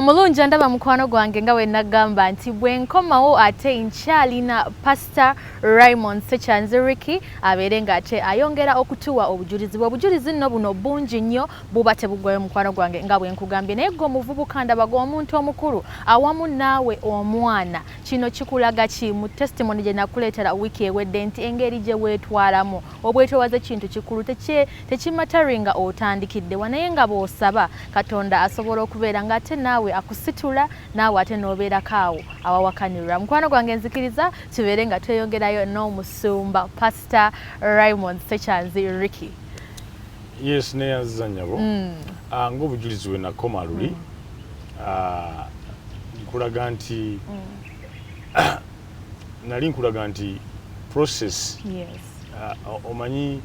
Omulungi ndaba mukwano gwange nga we nagamba nti bwe nkomawo ate nkyalina Pastor Raymond Ssekyanzi Ricky abeere ng'ate ayongera okutuwa obujulizi bwe. Obujulizi nno buno bungi nnyo buba tebugwayo mukwano gwange nga bwe nkugambye, naye gwe omuvubuka ndaba gw'omuntu omukulu awamu naawe omwana. Kino kikulaga ki mu testimony gye nakuleetera wiiki ewedde nti engeri gye weetwalamu obwetoowaze kintu kikulu, tekimataringa otandikidde wa, naye nga bw'osaba Katonda asobola okubeera ng'ate naawe akusitula naawe ate n'obeerako awo awawakanirwa. Mukwano gwange nzikiriza tubeere nga tweyongerayo n'omusumba Pastor Raymond Ssekyanzi Ricky. Yes, neyanziza nnyabo. Ng'obujulizi bwe nakoma luli nkulaga nti nali nkulaga nti process omanyi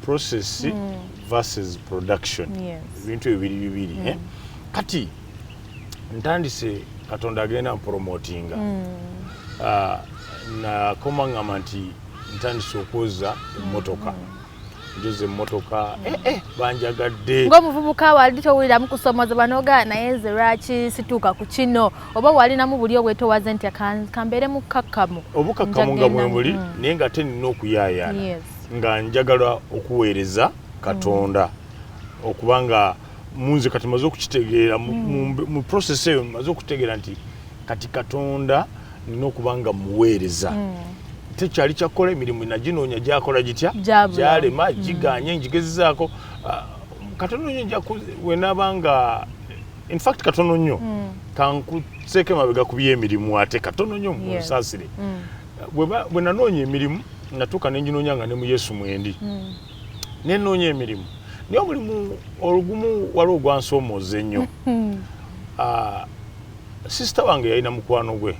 process versus production ebintu ebibiri bibiri kati ntandise Katonda agenda promotinga nakoma ngamba nti ntandise okwoza emmotoka njoze emmotoka banjagadde ng'omuvubuka wali towuliramu kusomozebwa n'ogaa naye nze lwaki situuka ku kino, oba walinamu buli obwetoowaze nti kambeere mukakkamu obukakkamu nga bwe buli naye nga ate nina okuyaayaana nga njagala okuweereza Katonda okubanga munze kati maze okukitegeera mu process eyo maze okutegeera nti kati Katonda nina okubanga muweereza tekyali kyakola emirimu naginoonya gyakola gitya gyalema giganye njigezezaako katono nnyo wenabanga in fact katono nnyo kankuseeke mabega ku by'emirimu ate katono nnyo munsaasire bwe nanoonya emirimu natuuka nenginoonya nga ne mu Yesu mwendi nenoonya emirimu naye omulimu olugumu wali ogwansoomooza ennyo sisita wange yalina mukwano gwe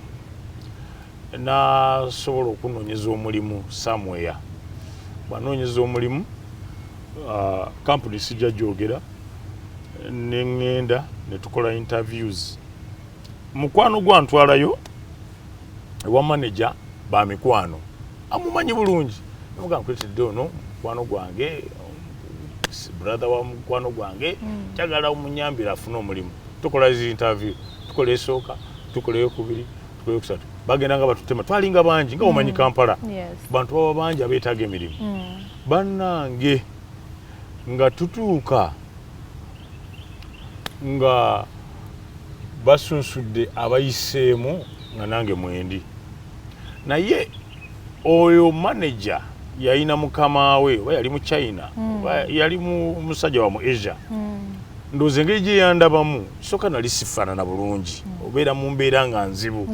nasobola okunoonyeza omulimu somewhere. Bwanoonyeza omulimu kampuni sijja gyogera neŋŋenda ne tukola interviews. Mukwano gwantwalayo ewa manager ba mikwano amumanyi bulungi noga nkuletedde ono mukwano gwange brother wa mukwano gwange kyagala omunyambira afune omulimu. Tukola zi interview, tukola esooka, tukola eyokubiri, tukola eyokusatu. Bagenda nga batutema twalinga bangi nga omanyi Kampala bantu baba bangi abeetaaga emirimu bannange nga tutuuka nga basunsudde abayiseemu nga nange mwendi, naye oyo manager yalina mukama we oba yali mu China oba yali musajja wa mu Asia ndowooza engeri gye yandabamu kisooka nali sifaanana bulungi obeera mu mbeera nga nzibu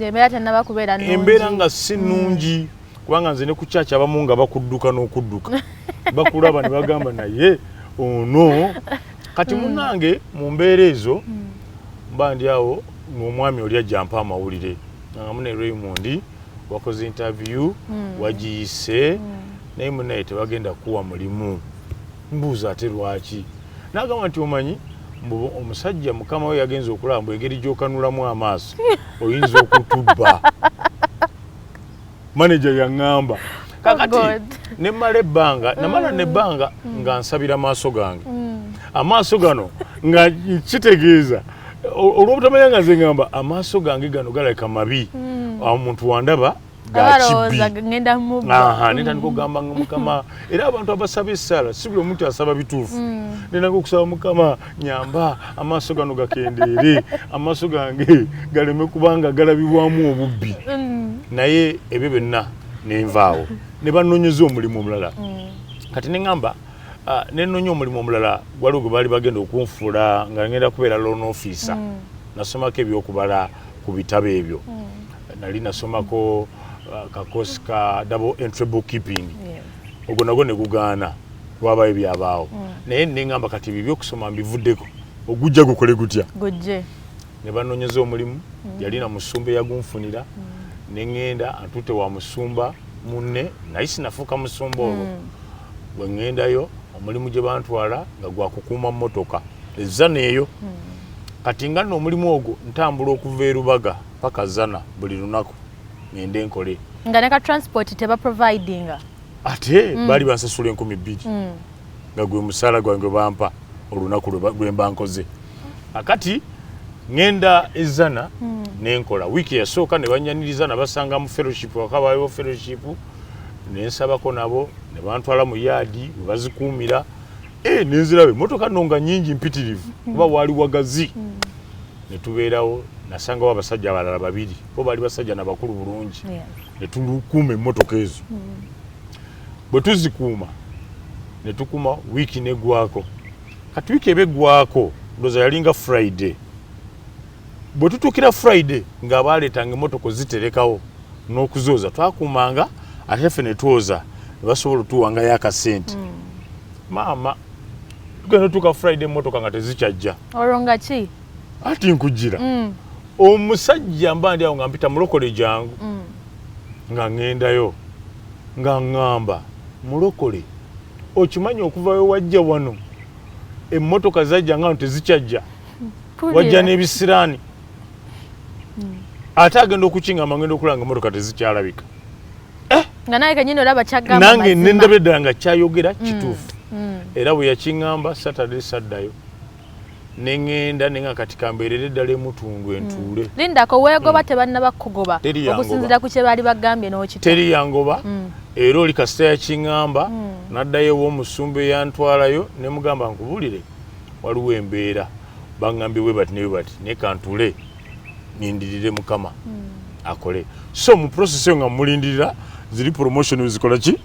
embeera nga si nnungi kubanga nze ne ku kyaki abamu nga bakudduka n'okudduka bakulaba ne bagamba naye ono kati munnange mu mbeera ezo mba ndi awo n'omwami oli ajja mpa amawulire nangamu ne Raymond wakoze interview wagiyise naye munnaye tebagenda kuwa mulimu. Mbuuza ate lwaki? N'agamba nti omanyi omusajja mukama we yagenza okulaba mbu engeri gy'okanulamu amaaso oyinza okutubba. Manager yaŋŋamba kakati nemala ebbanga namala nebbanga nga nsabira amaaso gange amaaso gano nga kitegeeza olw'obutamanya nga nze ŋŋamba amaaso gange gano galabika mabi omuntu wandaba nentandika okugamba nga Mukama era abantu abasaba essaala si buli omuntu asaba bituufu nenanga okusaba Mukama nyamba amaaso gano gakendeere amaaso gange galeme kubanga galabibwamu obubbi naye ebyo byonna nenvaawo ne banoonyeza omulimu omulala kati neŋŋamba nenoonya omulimu omulala waliwo gwe baali bagenda okunfuula nga ngenda kubeera loan officer nasomako ebyokubala ku bitabo ebyo nali nasomako kakosi ka double entry bookkeeping ogwo nagwo ne gugaana lwabayo byabaawo naye neŋŋamba kati ebyo byokusoma mbivuddeko ogujja gukole gutya ne banoonyeza omulimu yalina musumba eyagunfunira neŋŋenda atuute wa musumba munne naye sinafuuka musumba olwo bwe ŋŋendayo omulimu gye bantwala nga gwakukuuma mmotoka ezzana eyo kati nga nno omulimu ogwo ntambula okuva e Rubaga paka Zana buli lunaku ngende nkole nga ne ka transport teba providinga ate bali bansasula 2,000 nga gwe musaala gwange bampa olunaku lwe mba nkoze akati ngenda ezana nenkola wiki yasooka ne banyaniriza nabasanga mu fellowship wakabayo fellowship nensabako nabo ne bantwala mu yaadi bazikuumira nenzirabe motoka nonga nyingi mpitirivu kuba wali wagazi ne tubeerawo nasangawo abasajja abalala babiri bo bali basajja nabakulu bulungi ne tulukuuma emmotoka ezo bwe tuzikuuma ne tukuma wiki negwako kati wiki ebeggwako ndoza yalinga Friday bwe tutuukira Friday ng'abaaleetanga emmotoka ziterekawo n'okuzooza twakuumanga ate ffe ne twoza ne basobola otuwangayo akasente maama tugenda tuuka Friday emmotoka nga tezikyajja olwo nga ki ati nkujjira omusajja mba ndi awo nga mpita mulokole jangu nga ŋŋendayo nga ŋŋamba mulokole okimanyi okuvayo wajja wano emmotoka zajja nga tezikyajja wajja n'ebisiraani ate agenda okukiŋŋamba ngenda okulanga emmotoka tezikyalabika nga naye kenyini olaba kyagamba nange nendabye ddala nga kyayogera kituufu era bwe yakiŋŋamba Saturday saddayo neŋŋenda nenga kati kambeerere ddala emutundu entuule lindako weegoba tebannaba kugoba okusinziira ku kye baali bagambye n'okita teri yangoba era oli kasita yakiŋŋamba n'addayo ew'omusumba eyantwalayo ne mugamba nkubulire waliwo embeera baŋŋambye bwe bati ne bwe bati naye kantuule nindirire Mukama akole so mu process eyo nga mulindirira ziri promotion wezikola ki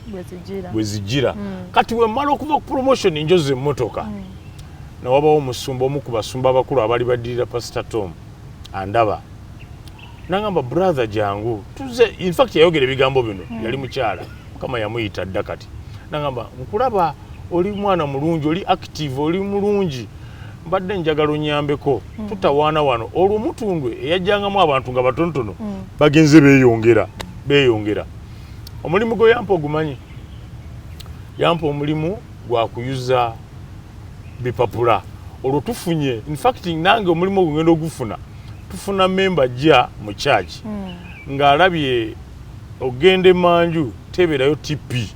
bwezijjira kati wemmala okuva ku promotion njoza emmotoka nawabawo omusumba omu ku basumba abakulu abaali baddirira Pastor Tom andaba nangamba brother jangu tuze in fact yayogera ebigambo bino yali mukyala Mukama yamuyita dda kati nangamba nkulaba oli mwana mulungi oli active oli mulungi mbadde njagala onyambeko tutawaana wano olwo mutundwe eyajjangamu abantu nga batonotono bagenze beeyongera omulimu gwe yampa ogumanyi yampa omulimu gwa kuyuza bipapula olwo tufunye in fact nange omulimu ogugenda ogufuna tufuna memba jja mu church ng'alabye ogenda emanju tebeerayo TP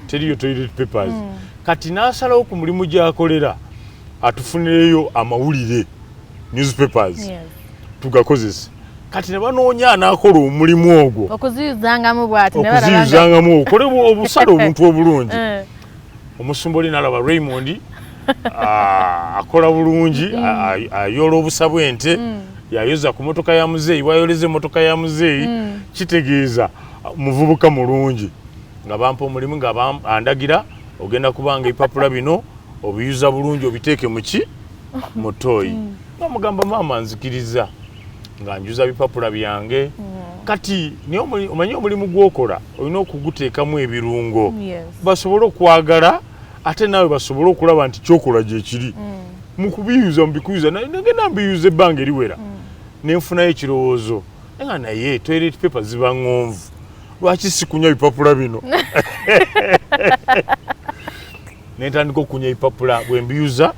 teriyo toilet papers kati n'asalawo ku mulimu gy'akolera atufunireyo amawulire newspapers tugakozesa kati ne banoonya anaakola omulimu ogwo okuziyuzangamu bw'ati okuziyuzangamu okole obusale obuntu obulungi omusumba oli n'alaba Raymond akola bulungi ayoola obusa bw'ente yayoza ku motoka ya muzeeyi wayoleza emotoka ya muzeeyi kitegeeza muvubuka mulungi nga bampa omulimu nga andagira ogenda kubanga ebipapula bino obiyuza bulungi obiteeke muki mutoyi bamugamba maama nzikiriza nga njuza bipapula byange kati niyo omanyi omulimu gwokola olina okuguteekamu ebirungo basobole okwagala ate naawe basobole okulaba nti kyokola gyekiri mu kubiyuza mubikuyuza nagenda mbiyuza ebbanga eriwera nenfunayo ekirowoozo nga naye toilet paper ziba ŋŋonvu lwaki sikunya bipapula bino nentandika okunya ebipapula bwe mbiyuza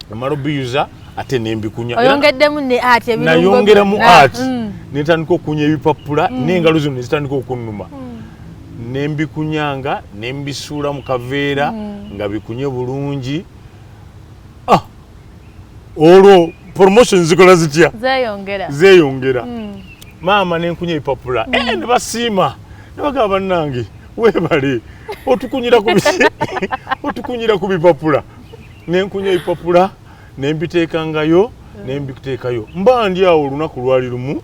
namala obiyuza ate nembikunya oyongeddemu ne art ebirungo nayongeramu art nentandika okunya ebipapula n'engalo zino nezitandika okunnuma nembikunyanga nembisuula mu kaveera nga bikunye bulungi olwo promotion zikola zitya zeeyongera maama nenkunya ebipapula ne basiima ne bagamba bannange weebale otukunyira ku bipapula nenkunya ebipapula nembiteekangayo nembiteekayo mba ndi awo olunaku lwali lumu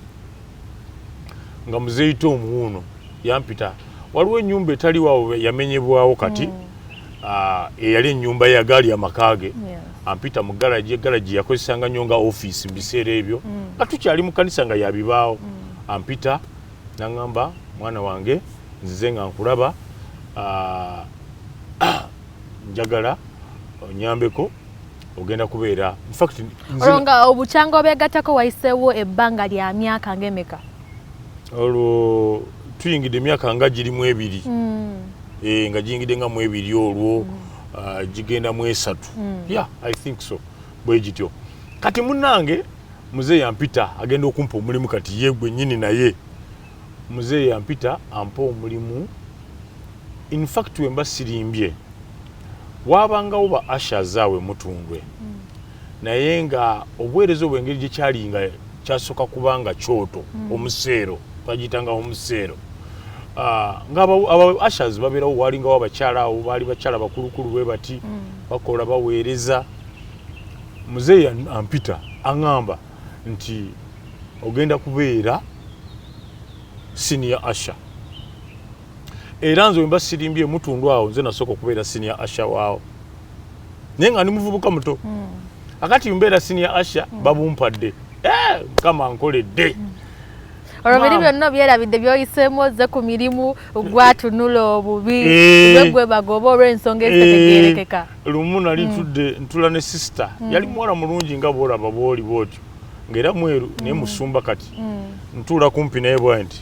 nga muzeeyita omuwuuno yampita waliwo ennyumba etaliwawo yamenyebwawo kati eyali ennyumba ya gaali amakaage ampita mu galagi yakozesanga nnyo nga ofiisi mu biseera ebyo nga tukyali mu kanisa nga yabibaawo ampita naŋŋamba mwana wange nzize nga nkulaba njagala onyambeko ogenda kubeera infact olwonga obukyanga obeegattako wayiseewo ebbanga lya myaka ng'emeka olwo tuyingidde emyaka nga girimu ebiri nga giyingidde nga mu ebiri olwo gigenda mu esatu I think so bwe gityo kati munnange muzeeyi ampita agenda okumpa omulimu kati ye gwe nnyini naye muzeeyi ampita ampa omulimu in fact wemba sirimbye wabangawo ba ashers awe mutundwe naye nga obuweereza obw'engeri gye kyali nga kyasooka kubanga kyoto omuseero bagiyitanga omuseero nga aba ushers babeerawo walingawo abakyala awo baali bakyala bakulukulu bwe bati bakola baweereza muzeeyi ampita aŋŋamba nti ogenda kubeera senior usher era nze wemba sirimbye mutundu awo nze nasooka okubeera senior usher waawo naye nga ndi muvubuka muto akati mbeera senior usher babumpadde mukama nkoledde olwo biri byonna byerabidde byoyiseemu ozze ku mirimu gwatunula obubi gwe bagoba olw'ensonga ezitegeerekeka lumu nali ntula ne sister yali muwala mulungi nga bwolaba bwoli bwotyo ng'era mweru naye musumba kati ntuula kumpi naye bwa nti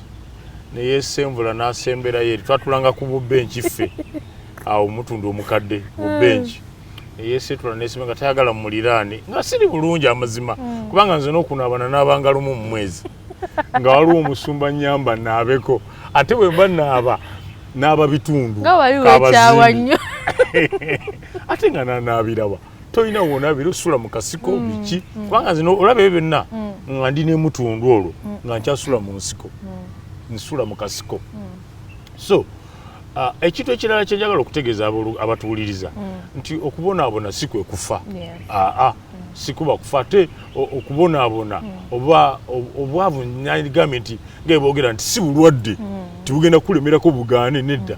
neyeesenvula n'asemberayo eri twatulanga ku bubenki ffe awo mutundu omukadde bubenki neyeesetula neesima nga tayagala muliraane nga siri bulungi amazima kubanga nze n'okunaabana naabanga lumu mu mwezi nga waliwo omusumba nyamba naabeko ate bwe mba naaba bitundu nga wali wekyawa nnyo ate nga nanaabirawa tolina wonaabira osula mu kasiko biki kubanga nze olaba ebyo byonna nga ndi n'emutundu olwo nga nkyasula mu nsiko nsula mu kasiko so ekintu ekirala kyenjagala okutegeeza abatuwuliriza nti okubonaabona si kwe kufa si kuba kufa ate okubonaabona oba obwavu nagambye nti nga boogera nti si bulwadde tibugenda kulemerako bugaane nedda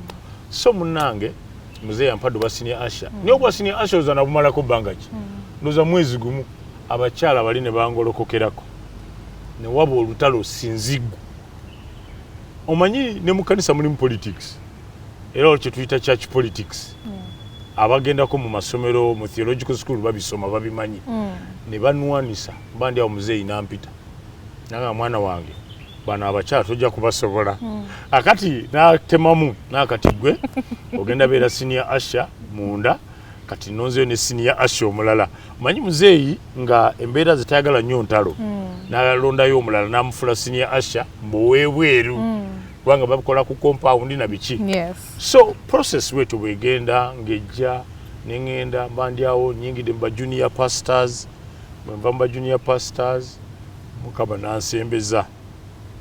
so munnange muzeeyi ampadde obwa senior usher naye obwa senior usher oza nabumalako bbanga ki ndoza mwezi gumu abakyala bali ne bangolokokerako ne waba olutalo sinziggu omanyi ne mu kanisa mulimu politics era olwo kyetuyita church politics abagendako mu masomero mu theological school babisoma babimanyi ne banwanisa mba ndi awo muzeeyi nampita nanga mwana wange bano abakyala tojja kubasobola akati natemamu nakati gwe ogenda beera senior usher munda kati nonzeyo ne senior usher omulala manyi muzeeyi nga embeera zetayagala nnyo ntalo nalondayo omulala namufula senior usher mbuweebweru kubanga bakola ku compound na biki so process wetu bwegenda ngejja neŋŋenda mba ndyawo nyingidde mu junior pastors bwenva mu junior pastors mukama nansembeza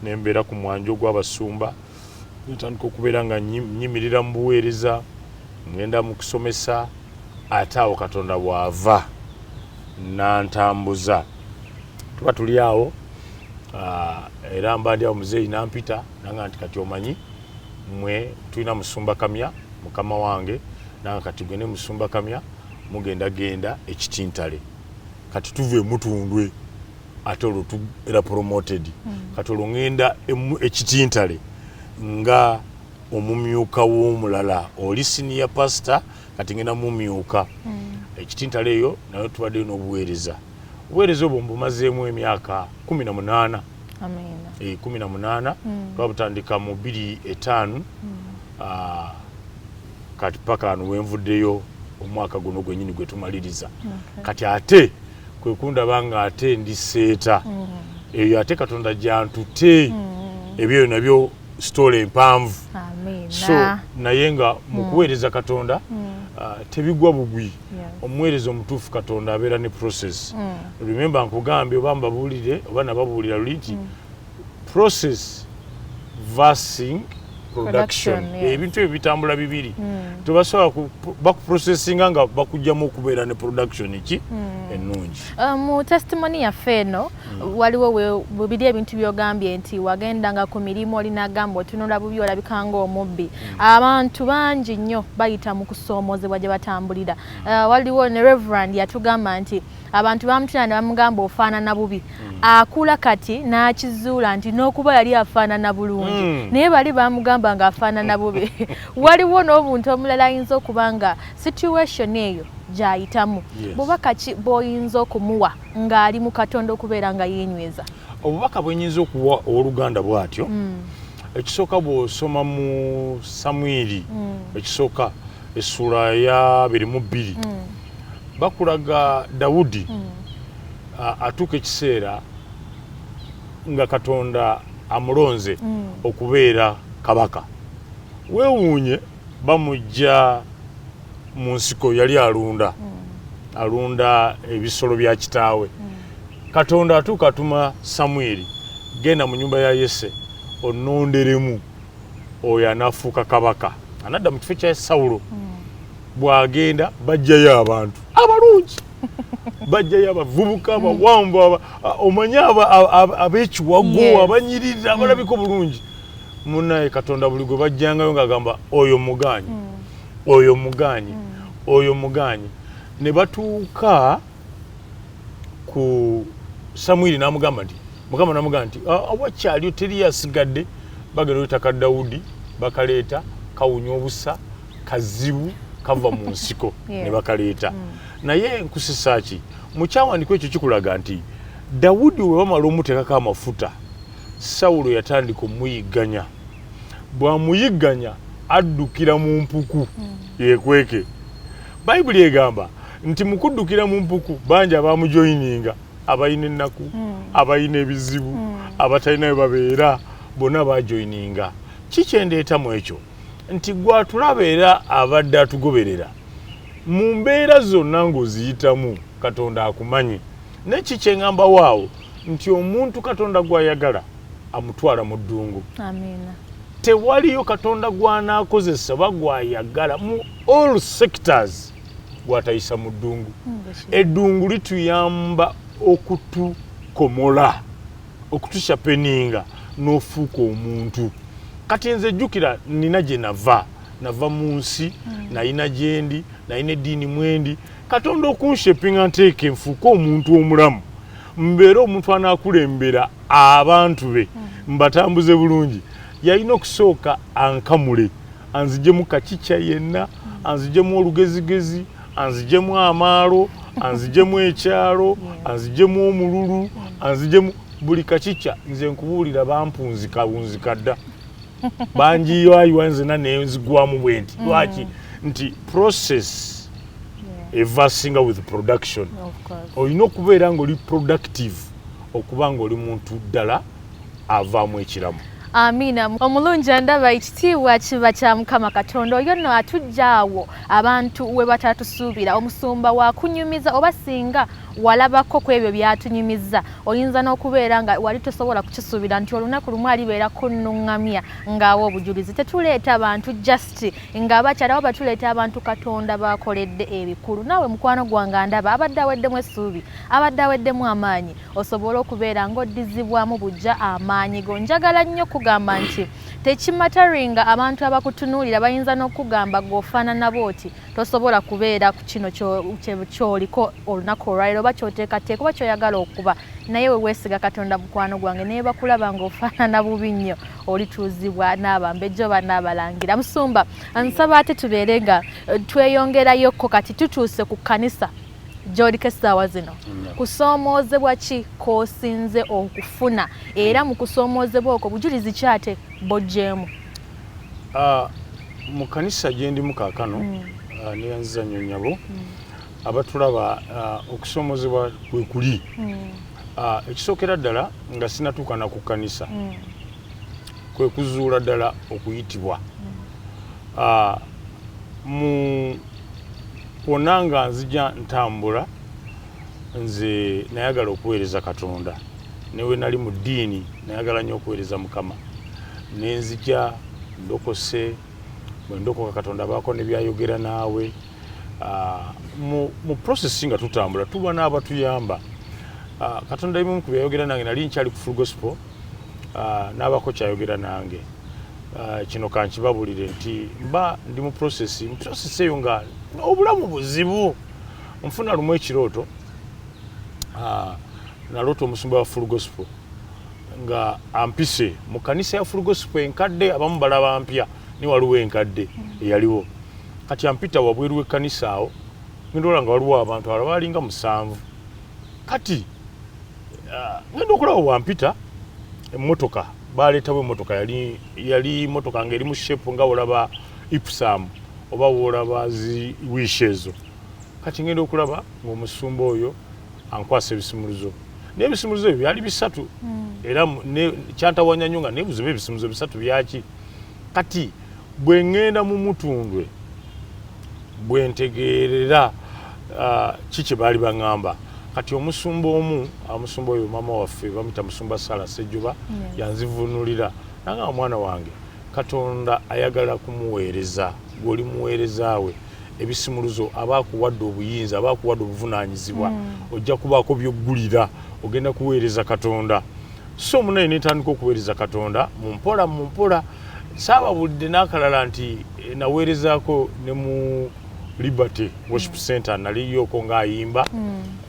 nembeera ku mwanjo gw'abasumba netandika okubeera nga nyimirira mu buweereza ngenda mu kusomesa ate awo Katonda bw'ava nantambuza tuba tuli awo era mba ndi awo muzeeyi nampita nanga nti kati omanyi mwe tulina musumba kamya mukama wange nanga kati gwe ne musumba kamya mugendagenda ekitintale kati tuve mutundwe ate olwo era promoted kati olwo ŋŋenda ekitintale nga omumyuka w'omulala oli senior pastor kati ngenda mumyuka ekitintale eyo nayo tubaddeyo n'obuweereza obuweereza obwo mbumazeemu emyaka 18 amina 18 twabutandika mu 2005 kati paka ano wenvuddeyo omwaka guno gwennyini gwe tumaliriza kati ate kwe kundaba nga ate ndi seeta eyo ate Katonda gyantute ebyo nabyo story empanvu so naye nga mu kuweereza Katonda tebigwa bugwi omuweereza omutuufu Katonda abeera ne process remember nkugambye oba mbabuulire oba nababuulira luli nti process versing production ebintu ebyo bitambula bibiri tebasobola bakuprocessinga nga bakugjamu okubeera ne production ki ennungi mu testimony yaffe eno waliwo bubiri ebintu byogambye nti wagendanga ku mirimu olinagamba otunula bubi olabikanga omubbi abantu bangi nnyo bayita mu kusoomozebwa gye batambulira waliwo ne reverend yatugamba nti abantu bamutuna ne bamugamba ofaanana bubi akula kati n'akizuula nti n'okuba yali afaanana bulungi naye bali bamugamba ng'afaanana bubi waliwo n'obuntu omulala ayinza okuba nga situation eyo gy'ayitamu bubaka ki bw'oyinza okumuwa ng'ali mu Katonda okubeera nga yeenyweza obubaka bwenyinza okuwa owooluganda bw'atyo ekisooka bw'osoma mu Samwiri ekisooka essula ya 22 bakulaga Dawudi atuuka ekiseera nga Katonda amulonze okubeera kabaka weewuunye bamujja mu nsiko yali alunda alunda ebisolo bya kitaawe. Katonda atuuka atuma Samwiri, genda mu nyumba ya Yese ononderemu oyo anaafuuka kabaka. Anadda mu kifo kya Sawulo. Bw'agenda bajjayo abantu abalungi. Bajjayo abavubuka abawambu omanye ab'ekiwago abanyirira abalabika obulungi. Munnaye Katonda buli gwe bajjangayo ng'agamba oyo mugaanyi, oyo mugaanyi, oyo mugaanyi. Ne batuuka ku Samwiri n'amugamba nti Mukama n'amugamba nti awakyaliyo teri yasigadde. Bagenda oyitaka Dawudi bakaleeta kawunya obusa kazibu kava mu nsiko ne bakaleeta. Naye nkusisa ki mu kyawandiiko ekyo kikulaga nti Dawudi we bamala omuteekako amafuta, Sawulo yatandika omuyigganya. Bw'amuyigganya addukira mu mpuku yeekweke. Bayibuli egamba nti mu kuddukira mu mpuku bangi abaamujoyininga, abalina ennaku, abalina ebizibu, abatalina we babeera, bonna baajoyininga. Kikyendeeta mu ekyo nti gwatulaba era abadde atugoberera mu mbeera zonna ng'oziyitamu Katonda akumanyi. Nekikyeŋŋamba waawo nti omuntu Katonda gw'ayagala amutwala mu ddungu. Amiina. Tewaliyo Katonda gw'anaakozesa oba gw'ayagala mu all sectors gw'atayisa mu ddungu. Eddungu lituyamba okutukomola, okutushapeninga n'ofuuka omuntu. Kati nze jjukira nina gye nava mu nsi, nalina gye ndi, nalina eddiini mwendi. Katonda okunshepinga nteeke nfuuke omuntu omulamu, mbeere omuntu anaakulembera abantu be, mbatambuze bulungi. Yalina okusooka ankamule, anziggyemu kakikya yenna, anziggyemu olugezigezi, anziggyemu amaalo, anziggyemu ekyalo, anziggyemu omululu, anziggyemu buli kakikya. Nze nkubuulira bampunzika dda. Banjiyiwayiwa nzena nenzigwamu bwe nti. Lwaki? Nti process evasinga with production. Olina okubeera ng'oli productive okuba ng'oli muntu ddala avaamu ekiramu. Amiina. Omulungi ndaba ekitiibwa kiba kya Mukama Katonda. Oyo nno atujjaawo abantu we batatusuubira. Omusumba wa kunyumiza oba singa walabako ku ebyo byatunyumiza, oyinza n'okubeera nga wali tosobola kukisuubira nti olunaku lumu alibeera kunnuŋŋamya ng'awa obujulizi. Tetuleeta abantu just ng'abakyala oba tuleeta abantu Katonda baakoledde ebikulu. Naawe mukwano gwange ndaba abadde aweddemu essuubi, abadde aweddemu amaanyi, osobola okubeera ng'oddizibwamu bujja amaanyi go. Njagala nnyo kugamba nti tekimataringa abantu abakutunuulira bayinza n'okugamba g'ofaanana bw'oti tosobola kubeera ku kino ky'oliko olunaku olwaliro oba ky'oteekateeka oba ky'oyagala okuba. Naye we weesiga Katonda mukwano gwange naye bakulaba ng'ofaanana bubi nnyo olituuzibwa n'abambejja oba n'abalangira. Musumba, nsaba ate tubeere nga tweyongerayokko kati tutuuse ku kkanisa gy'oliko essaawa zino. Kusoomoozebwa ki k'osinze okufuna era mu kusoomoozebwa okwo bujulizi ki ate bojjeemu? Mu kkanisa gye ndimu kaakano neyanziza nnyo nnyabo abatulaba okusoomoozebwa kwe kuli. Ekisookera ddala nga sinatuuka na ku kkanisa kwe kuzuula ddala okuyitibwa. Wonna nga nzija ntambula nze nayagala okuweereza Katonda. Newe nali mu ddiini nayagala nnyo okuweereza Mukama. Nenzija ndokose, bwe ndokoka Katonda baako ne byayogera naawe. Mu process nga tutambula tuba n'abatuyamba. Katonda limu ku byayogera nange nali nkyali ku Full Gospel, n'abako kyayogera nange. Kino kankibabulire nti mba ndi mu process eyo nga obulamu buzibu. Nfuna lumu ekirooto, naloota omusumba wa Full Gospel nga ampise mu kanisa ya Full Gospel enkadde, abamu balaba mpya ni waliwo enkadde eyaliwo. Kati ampita wabweru w'ekkanisa awo ngendoola nga waliwo abantu abalala balinga 7. Kati ngenda okulaba bwampita emmotoka baleetawo emmotoka yali mmotoka ng'eri mu shepu nga olaba Ipsam oba wolaba zi wish ezo. Kati ngenda okulaba ng'omusumba oyo ankwasa ebisimuluzo. Naye ebisimuluzo ebyo byali 3 era kyantawanya nnyo nga neebuziba ebisimuluzo 3 byaki. Kati bwe ŋŋenda mu mutundwe bwe ntegeerera kiki baali baŋŋamba kati omusumba omu omusumba oyo maama waffe bamuyita musumba Sala Sejjuba yanzivunulira nanga omwana wange Katonda ayagala kumuweereza gw'oli muweereza we ebisimuluzo abaakuwadde obuyinza abaakuwadde obuvunaanyizibwa ojja kubaako byoggulira ogenda kuweereza Katonda so munaye netandika okuweereza Katonda mu mpola saababudde n'akalala nti naweerezaako ne mu Liberty Worship Center naliyoko ng'ayimba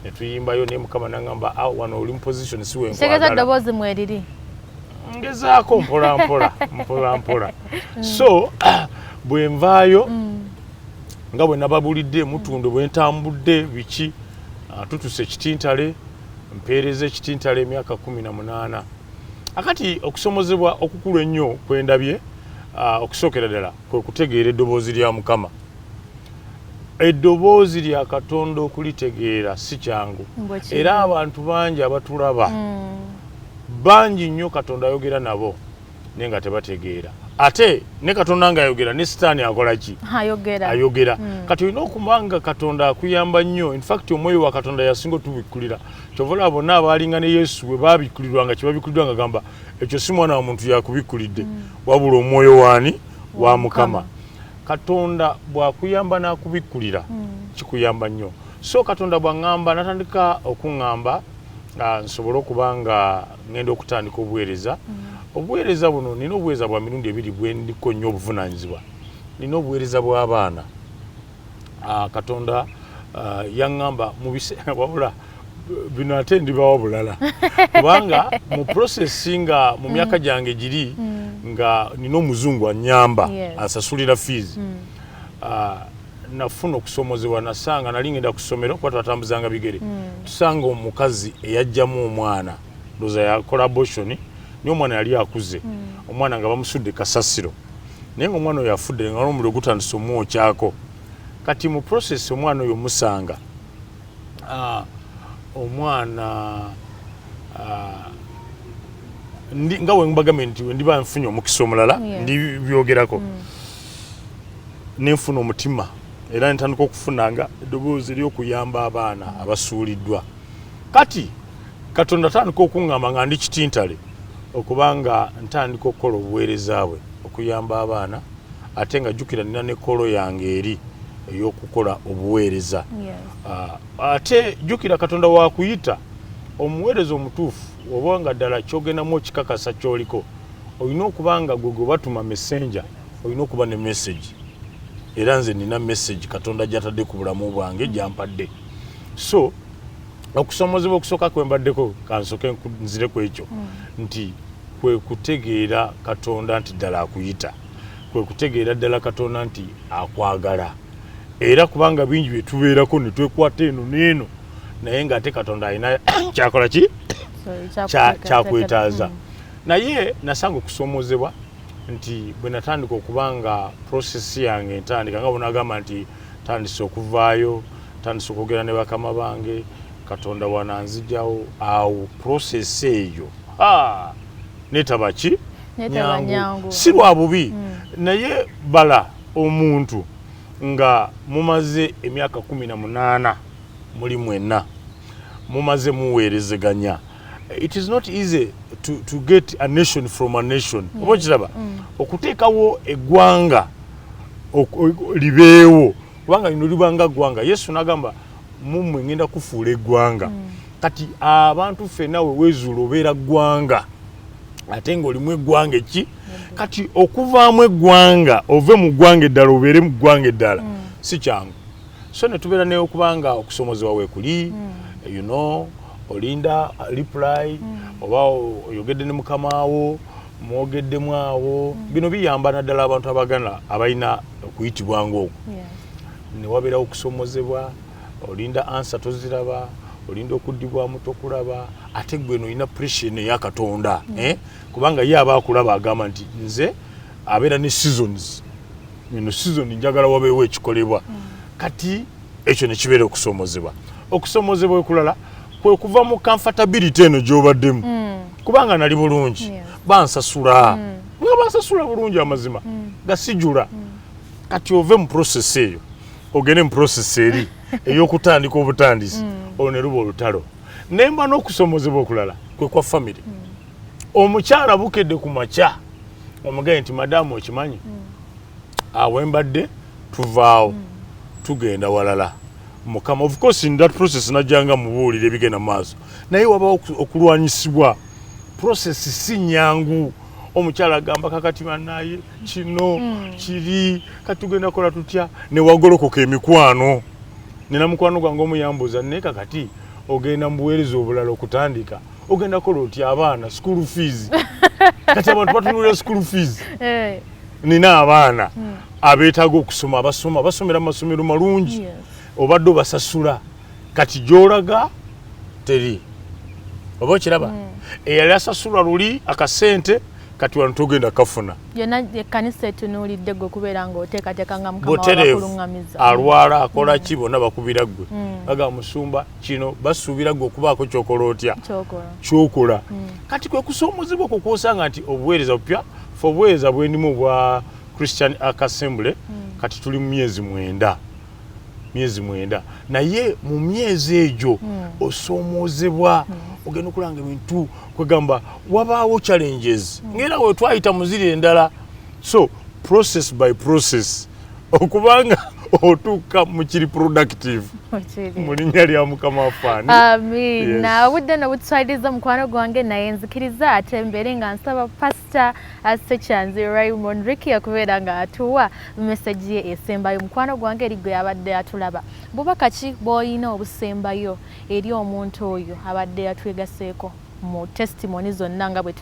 netuyimbayo naye Mukama n'aŋŋamba wano oli mu position si we nkwagala ddoboozi mweriri ngezaako mpola so bwe nvaayo nga bwe nababulidde mutunda bwe ntambudde biki tutuse ekitintale mpeereza ekitintale emyaka 18 akati okusomozebwa okukulu ennyo kwendabye okusookera ddala kwe kutegeera eddoboozi lya Mukama eddoboozi lya Katonda okulitegeera si kyangu era abantu bangi abatulaba bangi nnyo Katonda ayogera nabo naye nga tebategeera ate ne Katonda ng'ayogera ne Sitaani akola ki ayogera kati olina okumanga Katonda akuyamba nnyo in fact omwoyo wa Katonda yasinga otubikkulira kyovola bonna abaalinga ne Yesu bwe baabikkulirwanga kye babikkuliddwa nga gamba ekyo si mwana wa muntu yakubikkulidde wabula omwoyo waani wa Mukama Katonda bw'akuyamba n'akubikkulira kikuyamba nnyo so Katonda bw'aŋŋamba natandika okuŋŋamba nsobole okuba nga ŋŋenda okutandika obuweereza obuweereza buno nina obuweereza bwa mirundi ebiri bwe ndiko nnyo obuvunaanyizibwa nina obuweereza bw'abaana Katonda yaŋŋamba mu biseera wabula bino ate ndibawa bulala kubanga mu processi nga mu myaka gyange giri nga nina omuzungu annyamba asasulira fees nafuna okusomozebwa nasanga nali ngenda ku ssomero kuba twatambuzanga bigere tusanga omukazi eyajjamu omwana ndowooza yakola abortion naye omwana yali akuze omwana nga bamusudde kasasiro naye ngaomwana oyo afudde nga n'omuliro gutandise omwokyako kati mu process omwana oyo musanga omwana nga we mbagambye nti ndiba nfunye omukisa omulala ndibyogerako nenfuna omutima era ntandika okufunanga eddoboozi ery'okuyamba abaana abasuuliddwa kati Katonda tandika okuŋŋamba nga ndi kitintale okubanga ntandika okukola obuweereza bwe okuyamba abaana ate nga jjukira nina ne kolo yange eri ey'okukola obuweereza ate jjukira Katonda wakuyita omuweereza omutuufu oba nga ddala kyogendamu okikakasa ky'oliko olina okuba nga gwe batuma messenger olina okuba ne message era nze nina message Katonda gy'atadde ku bulamu bwange gyampadde so okusomozebwa okusooka kwe mbaddeko kansoke nzire ku ekyo nti kwe kutegeera Katonda nti ddala akuyita kwe kutegeera ddala Katonda nti akwagala era kubanga bingi bye tubeerako ne twekwata eno n'eno naye ng'ate Katonda alina kyakola ki kyakwetaaza naye nasanga okusomozebwa nti bwe natandika okubanga process yange entandika nga bw'onagamba nti tandise okuvaayo tandise okwogera ne bakama bange Katonda wananzijawo awo process eyo netaba ki nyangu si lwa bubi naye bala omuntu nga mumaze emyaka 18 muli mwenna mumaze muweerezeganya it is not easy to get a nation from a nation oba kiraba okuteekawo eggwanga libeewo kubanga lino libanga ggwanga Yesu n'agamba mumwe ngenda kufuula eggwanga kati abantu ffenna we weezuula obeera ggwanga ate ng'olimu eggwanga eki kati okuvaamu eggwanga ove mu ggwanga eddala obeere mu ggwanga eddala si kyangu so ne tubeera naye okubanga okusomozebwa weekuli you know olinda reply oba oyogedde ne mukamawo mwogeddemu awo bino biyamba naddala abantu abagana abalina okuyitibwanga okwo ne wabeerawo okusomozebwa olinda ansa toziraba olinda okuddibwamu tokulaba ate gwe olina pressure eya Katonda kubanga ye aba akulaba agamba nti nze abeera ne seasons eno season njagala wabeewo ekikolebwa kati ekyo ne kibeera okusomozebwa okulala kwe kuva mu comfortability eno gy'obaddemu kubanga nali bulungi bansasula nga bansasula bulungi amazima gasijula kati ove mu process eyo ogende mu process eri ey'okutandika obutandisi olwo ne luba olutalo nemba n'okusomozebwa okulala kwe kwa family omukyala bukedde ku makya omugaye nti madamu okimanyi awe mbadde tuvaawo tugenda walala mukama of course in that process najjanga mubuulire bigenda mu maaso naye wabawo okulwanyisibwa process si nyangu omukyala agamba kakati bannaye kino kiri katugenda kola tutya ne wagolokoka emikwano nina mukwano gwange omuyambuza naye kakati ogenda mu buweereza obulala okutandika ogenda kola otya abaana school fees kati abantu batunulira school fees nina abaana abeetaaga okusoma basomera mu masomero malungi obadde obasasula kati gy'olaga teri oba okiraba eyali asasula luli akasente kati wano togenda kafuna yonna ekkanisa etunuulidde gwe kubeera ng'oteekateeka nga mukama wabakuluŋŋamiza alwala akola ki bonna bakubira gwe baga musumba kino basuubira gwe okubaako kyokola otya kyokola kati kwe kusoomozebwa kwe kwosanga nti obuweereza bupya fe obuweereza bwendimu obwa Christian Assembly kati tuli mu myezi 9 naye mu myezi egyo osoomozebwa ogenda okulanga ebintu kwegamba wabaawo challenges ngera we twayita muziri endala so process by process okubanga otuuka mu kiri productive mu linnya lya mukama wafaani amina obudde nobutuswaliriza mukwano gwange naye nzikiriza ate mbeere nga nsaba pastor Ssekyanzi Raymond Ricky okubeera nga atuwa message ye esembayo mukwano gwange eri gwe yabadde atulaba bubaka ki bw'olina obusembayo eri omuntu oyo abadde yatwegaseeko mu testimony zonna nga bwe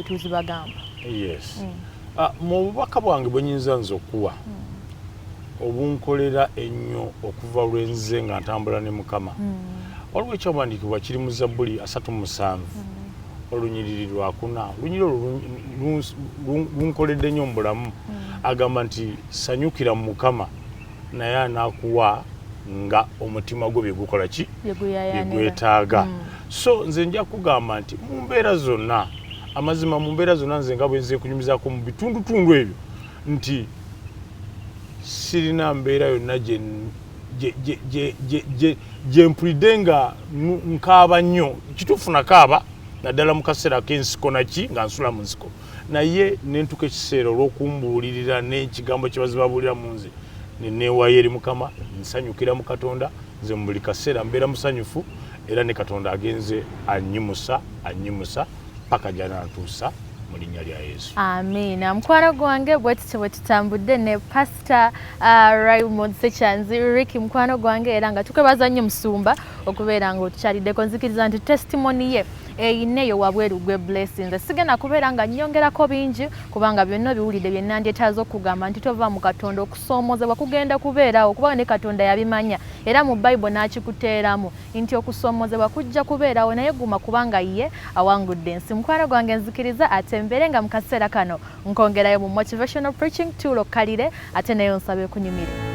tuzibagamba yes mu bubaka bwange bwe nyinza nze okuwa obunkolera ennyo okuva lwenze nga ntambula ne mukama waliwo ekyawandiikibwa kiri mu Zabbuli 37 olunyiriri lwakuna lunyiri olwo lunkoledde nnyo mu bulamu agamba nti sanyukira mu mukama naye anaakuwa nga omutima gwo byegukola ki byegwetaaga so nze nja kugamba nti mu mbeera zonna amazima mu mbeera zonna nze nga bwe nze kunyumizaako mu bitundutundu ebyo nti sirina mbeera yonna gye mpulidde nga nkaaba nnyo kituufu nakaaba naddala mu kaseera k'ensiko naki nga nsula mu nsiko naye nentuka ekiseera olw'okumbuulirira n'ekigambo kye bazibabuulira mu nze neneewayo eri mukama nsanyukira mu Katonda nze mu buli kaseera mbeera musanyufu era ne Katonda agenze annyimusa paka gy'anaatuusa mu linnya lya Yesu. Amina. Mukwano gwange bwe tutambudde ne Pastor Raymond Ssekyanzi Ricky mukwano gwange era nga tukwebaza nnyo musumba okubeera nga otukyaliddeko nzikiriza nti testimony ye eineyo wabweru gwe blessings sigenda kubeera nga nnyongerako bingi kubanga byonna biwulidde bye nandyeetaaza okugamba nti tova mu Katonda okusoomozebwa kugenda kubeerawo kuba ne Katonda yabimanya era mu Bible n'akikuteeramu nti okusoomozebwa kujja kubeerawo naye guma kubanga ye awangudde ensi mukwano gwange nzikiriza ate mbeere nga mu kaseera kano nkongerayo mu motivational preaching tool okkalire ate nayo nsabe kunyumire.